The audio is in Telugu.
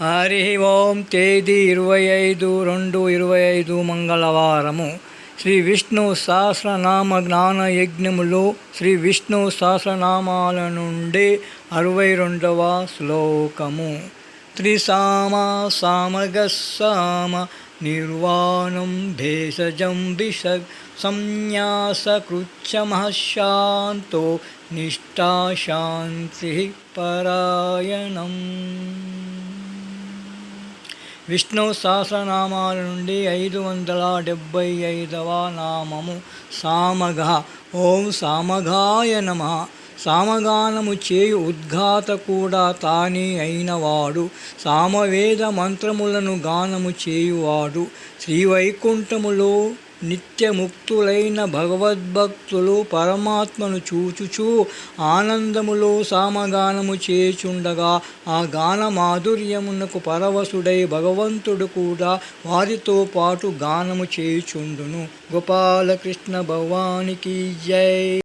హరి ఓం. తేదీ 25/2/25 మంగళవారము. శ్రీ విష్ణు సహస్రనామ జ్ఞాన యజ్ఞములో శ్రీ విష్ణు సహస్రనామాల నుండి 62వ శ్లోకము. త్రిసామ సామగస్సామ నిర్వాణం భేషజం విషగ్ సంన్యాసకృత్యమశాంతో నిష్ఠాశాంతి పరాయణం. విష్ణు సహస్రనామాల నుండి 575వ నామము సామగ. ఓం సామగాయ నమః. సామగానము చేయు ఉద్ఘాత కూడా తానే అయినవాడు, సామవేద మంత్రములను గానము చేయువాడు. శ్రీవైకుంఠములో నిత్యముక్తులైన భగవద్భక్తులు పరమాత్మను చూచుచూ ఆనందములో సామగానము చేచుండగా ఆ గాన మాధుర్యమునకు పరవశుడై భగవంతుడు కూడా వారితో పాటు గానము చేయుచుండును. గోపాలకృష్ణ భగవానికి జై.